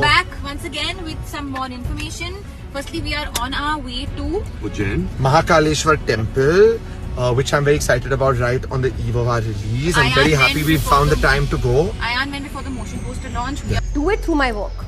are back once again with some more information. Firstly, we are on our way to Ujjain Mahakaleshwar temple, which I'm very excited about right on the eve of our release. I'm very happy we found the time to go. Ayan went before the motion poster launch. Do it through my work.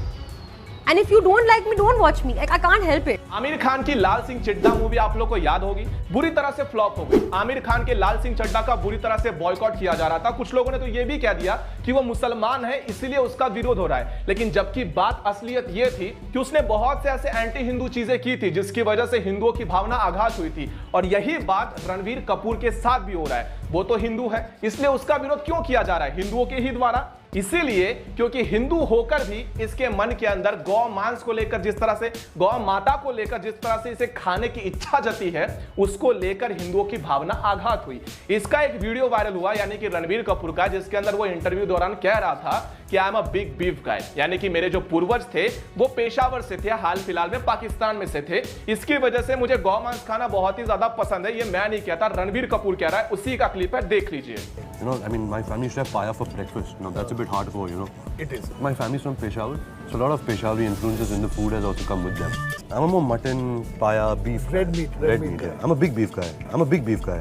And if you don't like me, don't watch me. Like, I can't help it. Aamir Khan की लाल Singh Chaddha movie आप लोग को याद होगी, बुरी तरह से flop हो गई। आमिर खान के लाल सिंह चड्ढा का बुरी तरह से बॉयकॉट किया जा रहा था। कुछ लोगों ने तो ये भी कह दिया कि वो मुसलमान है इसलिए उसका विरोध हो रहा है, लेकिन जबकि बात असलियत ये थी कि उसने बहुत से ऐसे एंटी हिंदू चीजें की थी जिसकी वजह से हिंदुओं की भावना आघात हुई थी। और यही बात रणवीर कपूर के साथ भी हो रहा है। वो तो हिंदू है, इसलिए उसका विरोध क्यों किया जा रहा है? हिंदुओं के ही द्वारा। इसीलिए क्योंकि हिंदू होकर भी इसके मन के अंदर गौ मांस को लेकर, जिस तरह से गौ माता को लेकर जिस तरह से इसे खाने की इच्छा जती है, उसको लेकर हिंदुओं की भावना आघात हुई। इसका एक वीडियो वायरल हुआ, यानी कि रणवीर कपूर का, जिसके अंदर वो इंटरव्यू दौरान कह रहा था कि I am a big beef guy, यानी कि मेरे जो पूर्वज थे वो पेशावर से थे, हाल फिलहाल में पाकिस्तान में से थे, इसकी वजह से मुझे गौ मांस खाना बहुत ही ज्यादा पसंद है। ये मैं नहीं कहता, रणवीर कपूर कह रहा है। उसी का क्लिप है, देख लीजिए। You know, I mean, my family used to have paya for breakfast. You know, that's a bit hardcore, you know. It is. My family's from Peshawar, so a lot of Peshawari influences in the food has also come with them. I'm a more mutton, paya, beef. Red meat. Yeah. I'm a big beef guy. I'm a big beef guy.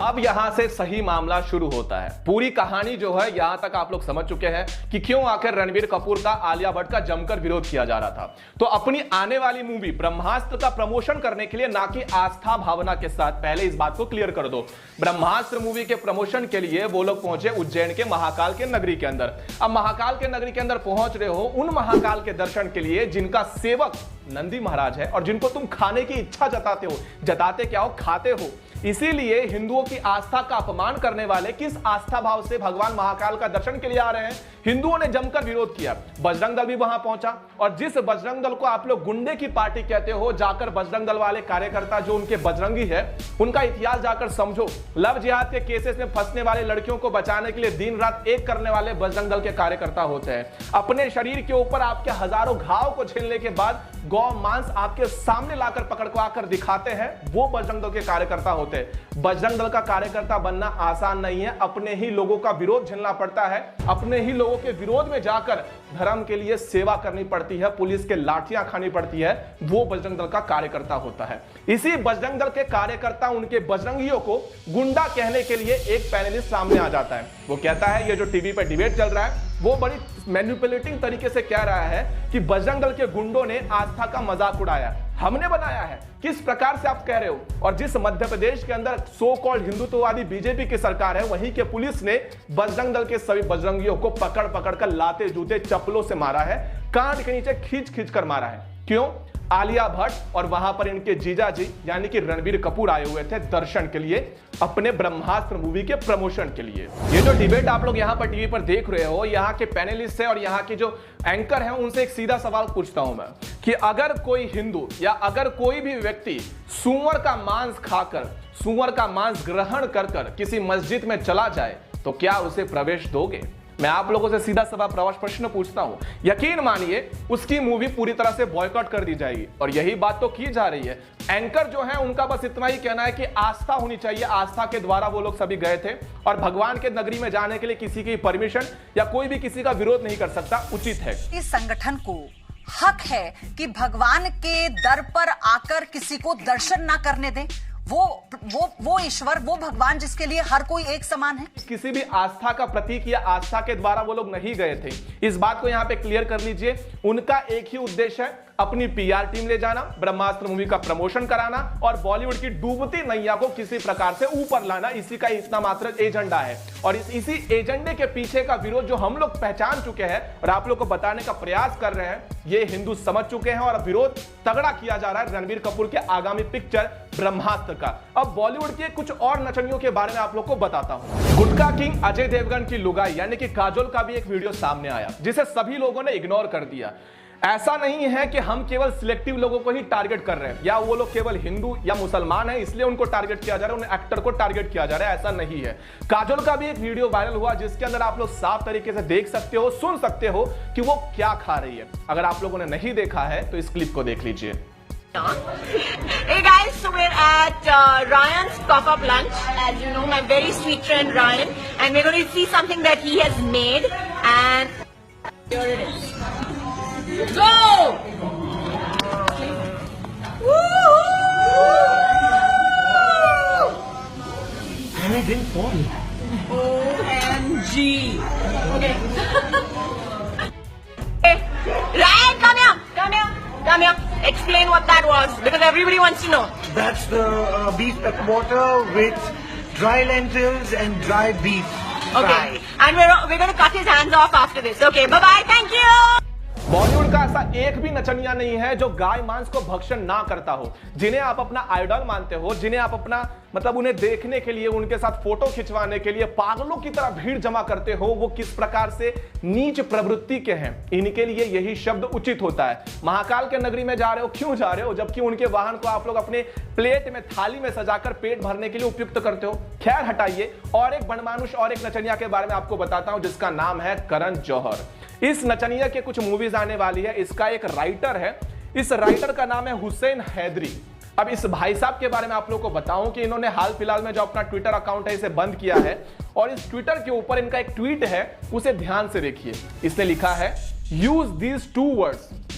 अब यहाँ से सही मामला शुरू होता है। पूरी कहानी जो है यहाँ तक आप लोग समझ चुके हैं कि क्यों आखिर रणवीर कपूर का आलिया भट्ट का जमकर विरोध किया जा रहा था। तो अपनी आने वाली मूवी ब्रह्मास्त्र का प्रमोशन करने के लिए, ना कि आस्था भावना के साथ, पहले इस बात को क्लियर कर दो, ब्रह्मास्त्र मूवी के प्रमोशन के लिए वो लोग पहुंचे उज्जैन के महाकाल के नगरी के अंदर। अब महाकाल के नगरी के अंदर पहुंच रहे हो उन महाकाल के दर्शन के लिए जिनका सेवक नंदी महाराज है और जिनको तुम खाने की इच्छा जताते हो। जताते क्या हो? खाते हो। इसीलिए हिंदुओं की आस्था का अपमान करने वाले किस आस्था भाव से भगवान महाकाल का दर्शन के लिए आ रहे हैं? हिंदुओं ने जमकर विरोध किया। बजरंग दल भी वहां पहुंचा, और जिस बजरंग दल को आप लोग गुंडे की पार्टी कहते हो, जाकर बजरंग दल वाले कार्यकर्ता जो उनके बजरंगी है उनका इतिहास जाकर समझो। लव जिहाद के केसेस में फंसने वाले लड़कियों को बचाने के लिए दिन रात एक करने वाले बजरंग दल के कार्यकर्ता होते हैं। अपने शरीर के ऊपर आपके हजारों घाव को झेलने के बाद गौ मांस आपके सामने लाकर पकड़ को आकर दिखाते हैं, वो बजरंग दल के कार्यकर्ता होते हैं। बजरंग दल का कार्यकर्ता बनना आसान नहीं है। अपने ही लोगों का विरोध झेलना पड़ता है, अपने ही लोगों के विरोध में जाकर धर्म के लिए सेवा करनी पड़ती है, पुलिस के लाठियां खानी पड़ती है, वो बजरंग दल का कार्यकर्ता होता है। इसी बजरंग दल के कार्यकर्ता उनके बजरंगियों को गुंडा कहने के लिए एक पैनलिस्ट सामने आ जाता है। वो कहता है, ये जो टीवी पर डिबेट चल रहा है वो बड़ी मैनिपुलेटिंग तरीके से कह रहा है कि बजरंग दल के गुंडों ने आस्था का मजाक उड़ाया, हमने बनाया है। किस प्रकार से आप कह रहे हो? और जिस मध्य प्रदेश के अंदर सो कॉल्ड हिंदुत्ववादी बीजेपी की सरकार है, वहीं के पुलिस ने बजरंग दल के सभी बजरंगियों को पकड़ पकड़ कर लाते जूते चप्पलों से मारा है, कान के नीचे खींच खींच कर मारा है। क्यों? आलिया भट्ट और वहां पर इनके जीजा जी यानी कि रणवीर कपूर आए हुए थे दर्शन के लिए, अपने ब्रह्मास्त्र मूवी के प्रमोशन के लिए। ये जो डिबेट आप लोग यहाँ पर टीवी पर देख रहे हो, यहाँ के पैनलिस्ट है और यहाँ के जो एंकर हैं, उनसे एक सीधा सवाल पूछता हूं मैं कि अगर कोई हिंदू या अगर कोई भी व्यक्ति सुअर का मांस खाकर, सुअर का मांस ग्रहण कर कर किसी मस्जिद में चला जाए तो क्या उसे प्रवेश दोगे? मैं आप लोगों से सीधा सवाल प्रश्न पूछता हूं। यकीन मानिए उसकी मूवी पूरी तरह से बॉयकॉट कर दी जाएगी, और यही बात तो की जा रही है। एंकर जो है उनका बस इतना ही कहना है कि आस्था होनी चाहिए, आस्था के द्वारा वो लोग सभी गए थे, और भगवान के नगरी में जाने के लिए किसी की परमिशन या कोई भी किसी का विरोध नहीं कर सकता, उचित है। इस संगठन को हक है कि भगवान के दर पर आकर किसी को दर्शन ना करने दें। वो ईश्वर, वो भगवान जिसके लिए हर कोई एक समान है। किसी भी आस्था का प्रतीक या आस्था के द्वारा वो लोग नहीं गए थे, इस बात को यहां पे क्लियर कर लीजिए। उनका एक ही उद्देश्य है, अपनी पीआर टीम ले जाना, ब्रह्मास्त्र मूवी का प्रमोशन कराना और बॉलीवुड की डूबती नैया को किसी प्रकार से ऊपर लाना, इसी का इतना मात्र एजेंडा है। और इसी एजेंडे के पीछे का विरोध जो हम लोग पहचान चुके हैं और आप लोग को बताने का प्रयास कर रहे हैं, ये हिंदू समझ चुके हैं और विरोध तगड़ा किया जा रहा है रणवीर कपूर के आगामी पिक्चर ब्रह्मास्त्र का। अब बॉलीवुड के कुछ और नचनियों के बारे में आप लोग को बताता हूं। गुटका किंग अजय देवगन की लुगाई यानी कि काजोल का भी एक वीडियो सामने आया, जिसे सभी लोगों ने इग्नोर कर दिया। ऐसा नहीं है कि हम केवल सिलेक्टिव लोगों को ही टारगेट कर रहे हैं, या वो लोग केवल हिंदू या मुसलमान हैं इसलिए उनको टारगेट किया जा रहा है, उन एक्टर को टारगेट किया जा रहा है, ऐसा नहीं है। काजोल का भी एक वीडियो वायरल हुआ जिसके अंदर आप लोग साफ तरीके से देख सकते हो, सुन सकते हो कि वो क्या खा रही है। अगर आप लोगों ने नहीं देखा है तो इस क्लिप को देख लीजिए। Hey guys, so we're at Ryan's pop-up lunch. As you know, my very sweet friend Ryan, and we're going to see something that he has made, and here it is. And it didn't fall. OMG. Okay. Ryan, come here. Come here. Come here. Explain what that was, because everybody wants to know. That's the beef pepper water with dry lentils and dry beef. Okay. And we're going to cut his hands off after this. Okay. Bye bye. Thank you. Bollywood का ऐसा एक भी नचनिया नहीं है जो गाय मांस को भक्षण ना करता हो, जिन्हें आप अपना आइडल मानते हो, जिन्हें आप अपना मतलब उन्हें देखने के लिए, उनके साथ फोटो खिंचवाने के लिए पागलों की तरह भीड़ जमा करते हो, वो किस प्रकार से नीच प्रवृत्ति के हैं। इनके लिए यही शब्द उचित होता है। महाकाल के नगरी में जा रहे हो, क्यों जा रहे हो, जबकि उनके वाहन को आप लोग अपने प्लेट में, थाली में सजाकर पेट भरने के लिए उपयुक्त करते हो। खैर हटाइए, और एक बनमानुष और एक नचनिया के बारे में आपको बताता हूं, जिसका नाम है करण जौहर। इस नचनिया के कुछ मूवीज आने वाली है। इसका एक राइटर है, इस राइटर का नाम है हुसैन हैदरी। अब इस भाई साहब के बारे में आप लोगों को बताऊं कि इन्होंने हाल फिलहाल में जो अपना ट्विटर अकाउंट है इसे बंद किया है, और इस ट्विटर के ऊपर इनका एक ट्वीट है, उसे ध्यान से देखिए। इसने लिखा है, use these 2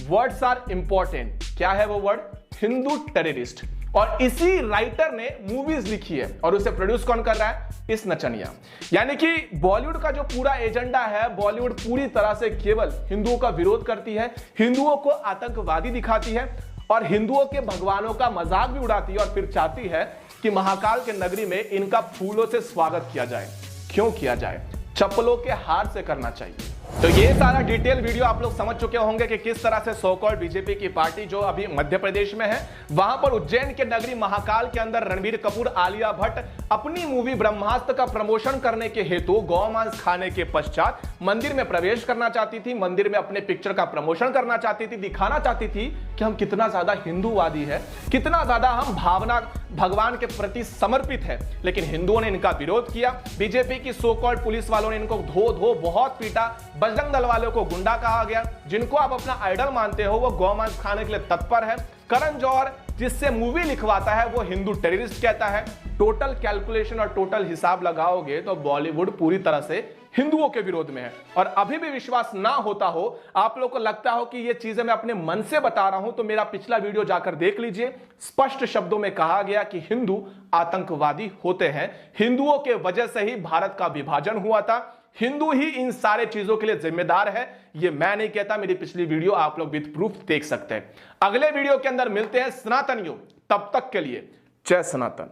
words are important. क्या है वो वर्ड? हिंदू टेररिस्ट। और इसी राइटर ने मूवीज लिखी है, और उसे प्रोड्यूस कौन कर रहा है? इस नचनिया। यानी कि बॉलीवुड का जो पूरा एजेंडा है, बॉलीवुड पूरी तरह से केवल हिंदुओं का विरोध करती है, हिंदुओं को आतंकवादी दिखाती है, और हिंदुओं के भगवानों का मजाक भी उड़ाती है, और फिर चाहती है कि महाकाल के नगरी में इनका फूलों से स्वागत किया जाए। क्यों किया जाए? चप्पलों के हार से करना चाहिए। तो ये सारा डिटेल वीडियो आप लोग समझ चुके होंगे कि किस तरह से सो कॉल्ड बीजेपी की पार्टी जो अभी मध्य प्रदेश में है, वहां पर उज्जैन के नगरी महाकाल के अंदर रणबीर कपूर, आलिया भट्ट अपनी मूवी ब्रह्मास्त्र का प्रमोशन करने के हेतु गौमांस खाने के पश्चात मंदिर में प्रवेश करना चाहती थी, मंदिर में अपने पिक्चर का प्रमोशन करना चाहती थी, दिखाना चाहती थी कि हम कितना ज्यादा हिंदूवादी है, कितना ज्यादा हम भावना भगवान के प्रति समर्पित है। लेकिन हिंदुओं ने इनका विरोध किया। बीजेपी की सो कॉल्ड पुलिस वालों ने इनको धो धो बहुत पीटा। बजरंग दल वालों को गुंडा कहा गया। जिनको आप अपना आइडल मानते हो वो गौमांस खाने के लिए तत्पर है। करण जौहर जिससे मूवी लिखवाता है वो हिंदू टेररिस्ट कहता है। टोटल कैलकुलेशन और टोटल हिसाब लगाओगे तो बॉलीवुड पूरी तरह से हिंदुओं के विरोध में है। और अभी भी विश्वास ना होता हो, आप लोगों को लगता हो कि ये चीजें मैं अपने मन से बता रहा हूं, तो मेरा पिछला वीडियो जाकर देख लीजिए। स्पष्ट शब्दों में कहा गया कि हिंदू आतंकवादी होते हैं। हिंदुओं के वजह से ही भारत का विभाजन हुआ था। हिंदू ही इन सारे चीजों के लिए जिम्मेदार है। ये मैं नहीं कहता, मेरी पिछली वीडियो आप लोग विद प्रूफ देख सकते हैं। अगले वीडियो के अंदर मिलते हैं सनातनियों। तब तक के लिए जय सनातन।